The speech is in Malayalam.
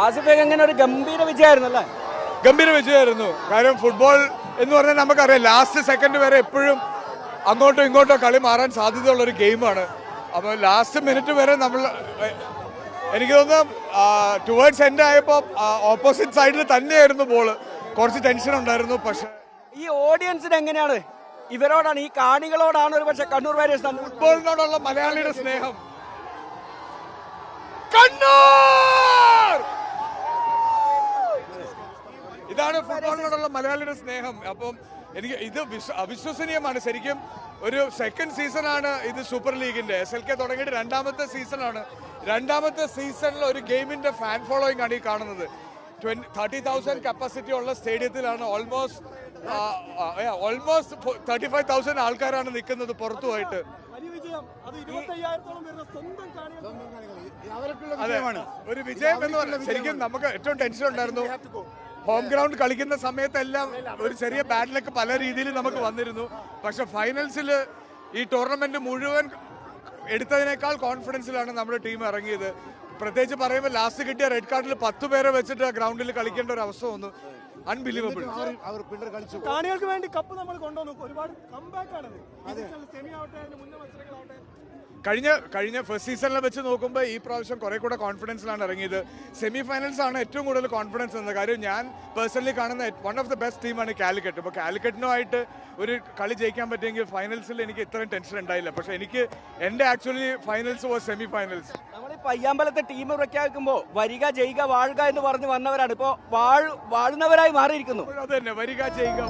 ആസിഫേക്ക് എങ്ങനെ ഒരു ഗംഭീര വിജയമായിരുന്നു അല്ലേ? ഗംഭീര വിജയമായിരുന്നു. കാര്യം ഫുട്ബോൾ എന്ന് പറഞ്ഞാൽ നമുക്കറിയാം ലാസ്റ്റ് സെക്കൻഡ് വരെ എപ്പോഴും അങ്ങോട്ടോ ഇങ്ങോട്ടോ കളി മാറാൻ സാധ്യതയുള്ള ഒരു ഗെയിമാണ്. അപ്പോൾ ലാസ്റ്റ് മിനിറ്റ് വരെ നമ്മൾ എനിക്ക് തോന്നുന്നു ടുവേർഡ്സ് എൻഡ് ആയപ്പോൾ ഓപ്പോസിറ്റ് സൈഡിൽ തന്നെയായിരുന്നു ബോൾ. കുറച്ച് ടെൻഷൻ ഉണ്ടായിരുന്നു. പക്ഷേ ഈ ഓഡിയൻസിന് എങ്ങനെയാണ്, ഇവരോടാണ്, ഈ കാണികളോടാണ് ഒരു പക്ഷേ കണ്ണൂർ വാരിയേഴ്സ് ഫുട്ബോളിനോടുള്ള മലയാളിയുടെ സ്നേഹം. കണ്ണൂർ, ഇതാണ് ഫുട്ബോളിനോടുള്ള മലയാളിയുടെ സ്നേഹം. അപ്പം എനിക്ക് ഇത് അവിശ്വസനീയമാണ്. ശരിക്കും ഒരു സെക്കൻഡ് സീസണാണ് ഇത് സൂപ്പർ ലീഗിന്റെ. SLK തുടങ്ങിയിട്ട് രണ്ടാമത്തെ സീസണാണ്. രണ്ടാമത്തെ സീസണിൽ ഒരു ഗെയിമിന്റെ ഫാൻ ഫോളോയിങ് ആണ് ഈ കാണുന്നത്. 30,000 കപ്പാസിറ്റി ഉള്ള സ്റ്റേഡിയത്തിലാണ് ഓൾമോസ്റ്റ് 35,000 ആൾക്കാരാണ് നിൽക്കുന്നത് പുറത്തുമായിട്ട്. അതെ, ഒരു വിജയം എന്ന് പറഞ്ഞാൽ ശരിക്കും നമുക്ക് ഏറ്റവും ടെൻഷൻ ഉണ്ടായിരുന്നു. ഹോം ഗ്രൗണ്ട് കളിക്കുന്ന സമയത്തെല്ലാം ഒരു ചെറിയ ബാഡ് ലക്ക് പല രീതിയിൽ നമുക്ക് വന്നിരുന്നു. പക്ഷെ ഫൈനൽസിൽ ഈ ടൂർണമെന്റ് മുഴുവൻ എടുത്തതിനേക്കാൾ കോൺഫിഡൻസിലാണ് നമ്മുടെ ടീം ഇറങ്ങിയത്. പ്രത്യേകിച്ച് പറയുമ്പോൾ ലാസ്റ്റ് കിട്ടിയ റെഡ് കാർഡിൽ 10 പേരെ വെച്ചിട്ട് ഗ്രൗണ്ടിൽ കളിക്കേണ്ട ഒരു അവസ്ഥ വന്നു. അൺബിലീവബിൾ. കാണികൾക്ക് വേണ്ടി കപ്പ് നമ്മൾ കൊണ്ടുവന്നു. ഒരുപാട് കംബാക്ക് ആണ്. സെമി ആവട്ടെ, മുന്നേ മത്സരങ്ങളാവട്ടെ, കഴിഞ്ഞ ഫസ്റ്റ് സീസണിൽ വെച്ച് നോക്കുമ്പോൾ ഈ പ്രാവശ്യം കുറെ കൂടെ കോൺഫിഡൻസിലാണ് ഇറങ്ങിയത്. സെമി ഫൈനൽസ് ആണ് ഏറ്റവും കൂടുതൽ കോൺഫിഡൻസ് എന്ന കാര്യം ഞാൻ പേഴ്സണലി കാണുന്ന വൺ ഓഫ് ദ ബെസ്റ്റ് ടീമാണ് കാലിക്കറ്റ്. അപ്പോൾ കാലിക്കറ്റിനുമായിട്ട് ഒരു കളി ജയിക്കാൻ പറ്റിയെങ്കിൽ ഫൈനൽസിൽ എനിക്ക് ഇത്രയും ടെൻഷൻ ഉണ്ടായില്ല. പക്ഷെ എനിക്ക് എൻ്റെ actually finals was semi finals. നമ്മൾ ഈ പയ്യാമ്പലത്തെ ടീം പ്രഖ്യാപിക്കുമ്പോൾ വരിക ജയിക വാഴുക എന്ന് പറഞ്ഞ് വന്നവരാണ് ഇപ്പോൾ വാഴുന്നവരായി മാറിയിരിക്കുന്നു. അത് തന്നെ, വരിക ചെയ്യുക